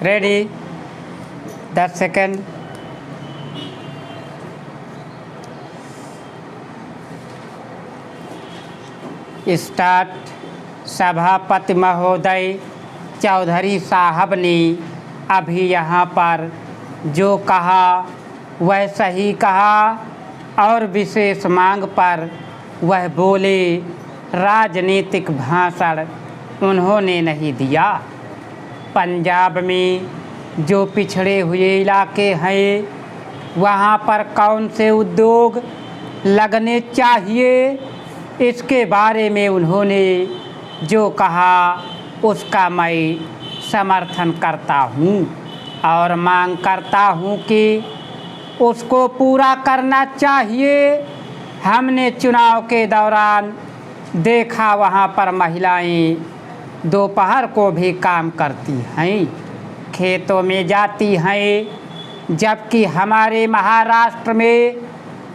Ready 10 second. Start. सभापति महोदय चौधरी साहब ने अभी यहाँ पर जो कहा वह सही कहा और विशेष मांग पर वह बोले। राजनीतिक भाषण उन्होंने नहीं दिया। पंजाब में जो पिछड़े हुए इलाके हैं वहाँ पर कौन से उद्योग लगने चाहिए, इसके बारे में उन्होंने जो कहा उसका मैं समर्थन करता हूँ और मांग करता हूँ कि उसको पूरा करना चाहिए। हमने चुनाव के दौरान देखा वहाँ पर महिलाएं दोपहर को भी काम करती हैं, खेतों में जाती हैं, जबकि हमारे महाराष्ट्र में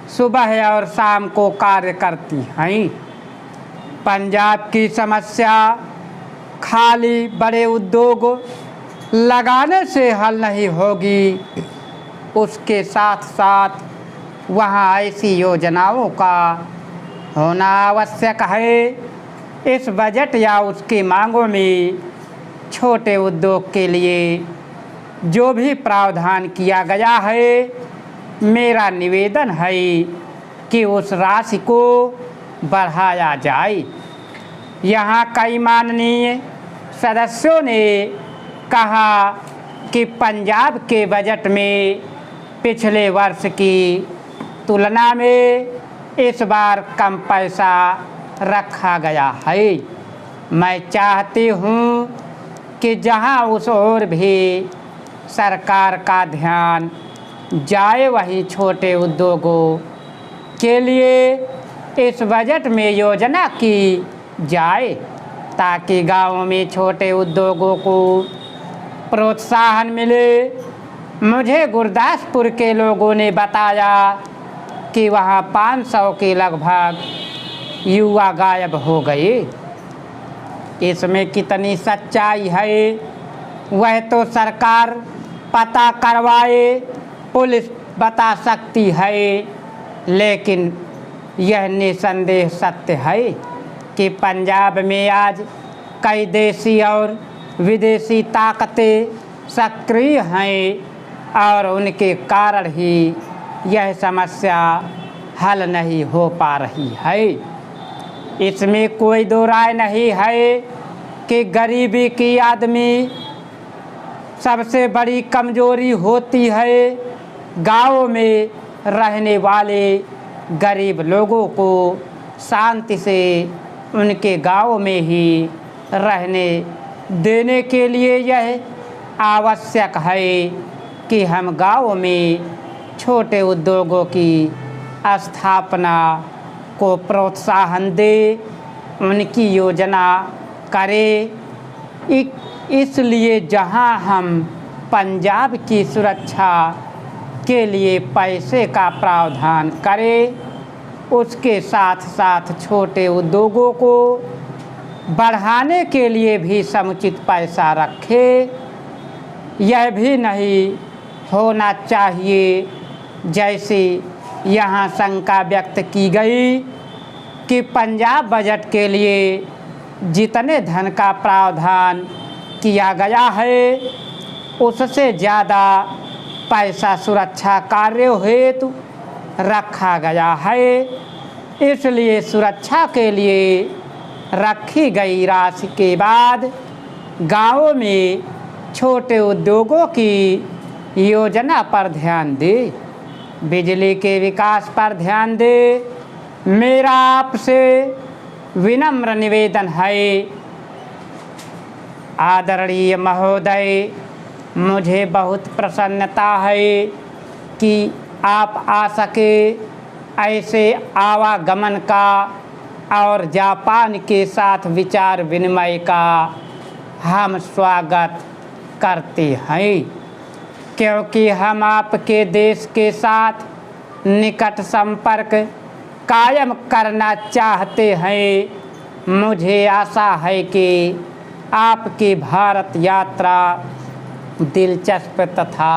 सुबह और शाम को कार्य करती हैं। पंजाब की समस्या खाली बड़े उद्योग लगाने से हल नहीं होगी, उसके साथ साथ वहाँ ऐसी योजनाओं का होना आवश्यक है। इस बजट या उसकी मांगों में छोटे उद्योग के लिए जो भी प्रावधान किया गया है, मेरा निवेदन है कि उस राशि को बढ़ाया जाए। यहाँ कई माननीय सदस्यों ने कहा कि पंजाब के बजट में पिछले वर्ष की तुलना में इस बार कम पैसा रखा गया है। मैं चाहती हूँ कि जहाँ उस ओर भी सरकार का ध्यान जाए, वहीं छोटे उद्योगों के लिए इस बजट में योजना की जाए ताकि गाँव में छोटे उद्योगों को प्रोत्साहन मिले। मुझे गुरदासपुर के लोगों ने बताया कि वहाँ 500 के लगभग युवा गायब हो गए। इसमें कितनी सच्चाई है वह तो सरकार पता करवाए, पुलिस बता सकती है, लेकिन यह निसंदेह सत्य है कि पंजाब में आज कई देशी और विदेशी ताकतें सक्रिय हैं और उनके कारण ही यह समस्या हल नहीं हो पा रही है। इसमें कोई दो राय नहीं है कि गरीबी की आदमी सबसे बड़ी कमजोरी होती है। गाँव में रहने वाले गरीब लोगों को शांति से उनके गाँव में ही रहने देने के लिए यह आवश्यक है कि हम गाँव में छोटे उद्योगों की स्थापना को प्रोत्साहन दे, उनकी योजना करें। इसलिए जहां हम पंजाब की सुरक्षा के लिए पैसे का प्रावधान करें, उसके साथ साथ छोटे उद्योगों को बढ़ाने के लिए भी समुचित पैसा रखें। यह भी नहीं होना चाहिए जैसे यहाँ शंका व्यक्त की गई कि पंजाब बजट के लिए जितने धन का प्रावधान किया गया है उससे ज़्यादा पैसा सुरक्षा कार्यों हेतु रखा गया है। इसलिए सुरक्षा के लिए रखी गई राशि के बाद गाँवों में छोटे उद्योगों की योजना पर ध्यान दे, बिजली के विकास पर ध्यान दे। मेरा आपसे विनम्र निवेदन है। आदरणीय महोदय, मुझे बहुत प्रसन्नता है कि आप आ सके। ऐसे आवागमन का और जापान के साथ विचार विनिमय का हम स्वागत करते हैं, क्योंकि हम आपके देश के साथ निकट संपर्क कायम करना चाहते हैं। मुझे आशा है कि आपकी भारत यात्रा दिलचस्प तथा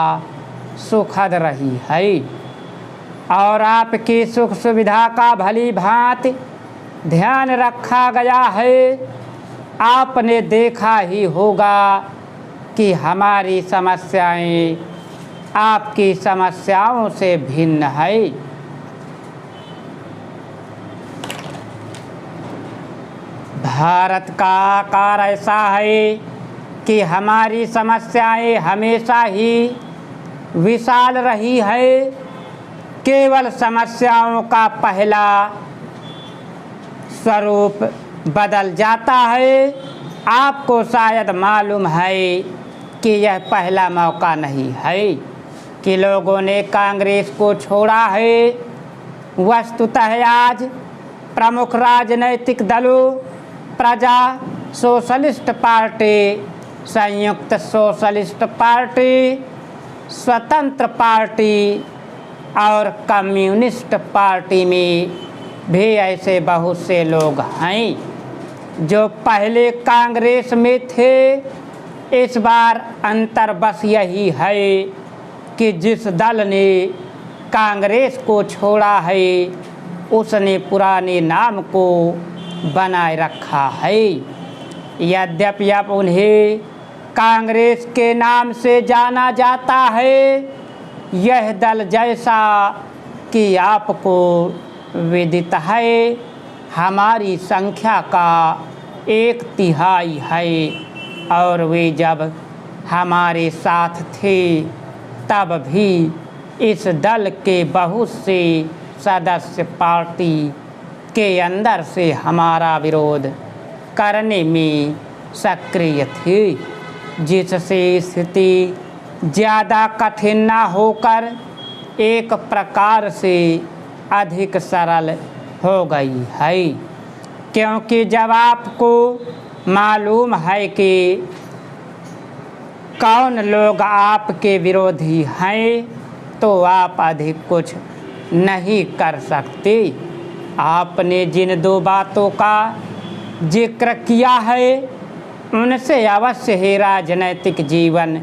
सुखद रही है और आपकी सुख सुविधा का भली भांति ध्यान रखा गया है। आपने देखा ही होगा कि हमारी समस्याएं आपकी समस्याओं से भिन्न है। भारत का आकार ऐसा है कि हमारी समस्याएं हमेशा ही विशाल रही है। केवल समस्याओं का पहला स्वरूप बदल जाता है। आपको शायद मालूम है कि यह पहला मौका नहीं है कि लोगों ने कांग्रेस को छोड़ा है। वस्तुतः आज प्रमुख राजनैतिक दलों प्रजा सोशलिस्ट पार्टी, संयुक्त सोशलिस्ट पार्टी, स्वतंत्र पार्टी और कम्युनिस्ट पार्टी में भी ऐसे बहुत से लोग हैं जो पहले कांग्रेस में थे। इस बार अंतर बस यही है कि जिस दल ने कांग्रेस को छोड़ा है उसने पुराने नाम को बनाए रखा है। यद्यपि अब उन्हें कांग्रेस के नाम से जाना जाता है। यह दल जैसा कि आपको विदित है हमारी संख्या का 1/3 है और वे जब हमारे साथ थे तब भी इस दल के बहुत से सदस्य पार्टी के अंदर से हमारा विरोध करने में सक्रिय थे, जिससे स्थिति ज़्यादा कठिन न होकर एक प्रकार से अधिक सरल हो गई है। क्योंकि जब आपको मालूम है कि कौन लोग आपके विरोधी हैं तो आप अधिक कुछ नहीं कर सकते। आपने जिन 2 बातों का जिक्र किया है उनसे अवश्य ही राजनैतिक जीवन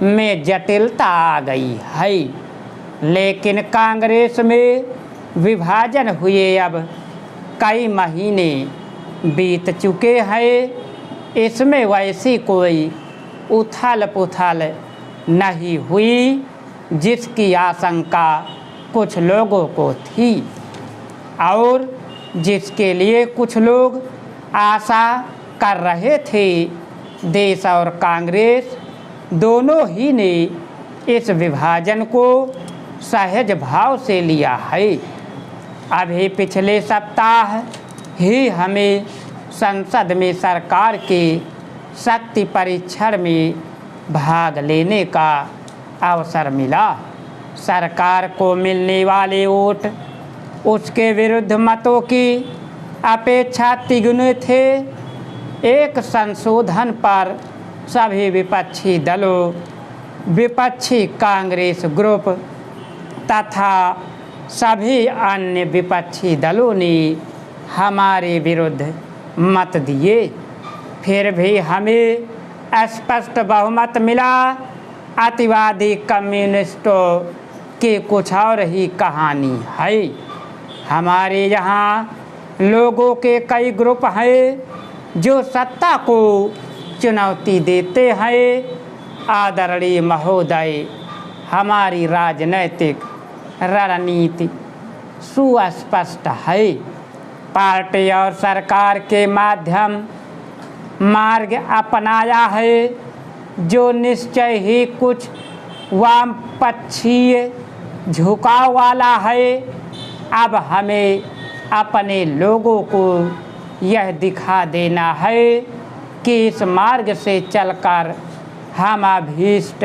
में जटिलता आ गई है। लेकिन कांग्रेस में विभाजन हुए अब कई महीने बीत चुके हैं। इसमें वैसी कोई उथल पुथल नहीं हुई जिसकी आशंका कुछ लोगों को थी और जिसके लिए कुछ लोग आशा कर रहे थे। देश और कांग्रेस दोनों ही ने इस विभाजन को सहज भाव से लिया है। अभी पिछले सप्ताह ही हमें संसद में सरकार के शक्ति परीक्षण में भाग लेने का अवसर मिला। सरकार को मिलने वाले वोट उसके विरुद्ध मतों की अपेक्षा तिगुने थे। एक संशोधन पर सभी विपक्षी दलों, विपक्षी कांग्रेस ग्रुप तथा सभी अन्य विपक्षी दलों ने हमारे विरुद्ध मत दिए। फिर भी हमें स्पष्ट बहुमत मिला। अतिवादी कम्युनिस्टों की कुछ और ही कहानी है। हमारे यहाँ लोगों के कई ग्रुप हैं जो सत्ता को चुनौती देते हैं। आदरणीय महोदय, हमारी राजनैतिक रणनीति सुस्पष्ट है। पार्टी और सरकार के माध्यम मार्ग अपनाया है जो निश्चय ही कुछ वामपक्षीय झुकाव वाला है। अब हमें अपने लोगों को यह दिखा देना है कि इस मार्ग से चलकर हम अभीष्ट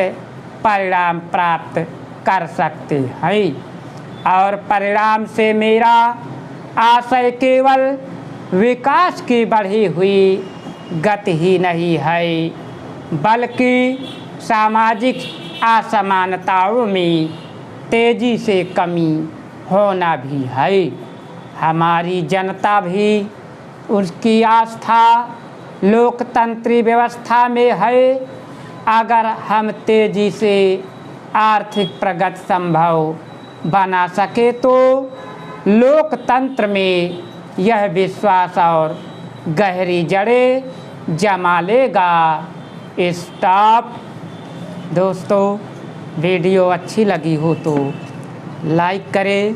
परिणाम प्राप्त कर सकते हैं और परिणाम से मेरा आशय केवल विकास की बढ़ी हुई गति ही नहीं है बल्कि सामाजिक असमानताओं में तेजी से कमी होना भी है। हमारी जनता भी उसकी आस्था लोकतंत्री व्यवस्था में है अगर हम तेजी से आर्थिक प्रगति संभव बना सके तो लोकतंत्र में यह विश्वास और गहरी जड़ें जमा लेगा। स्टॉप। दोस्तों, वीडियो अच्छी लगी हो तो लाइक करें,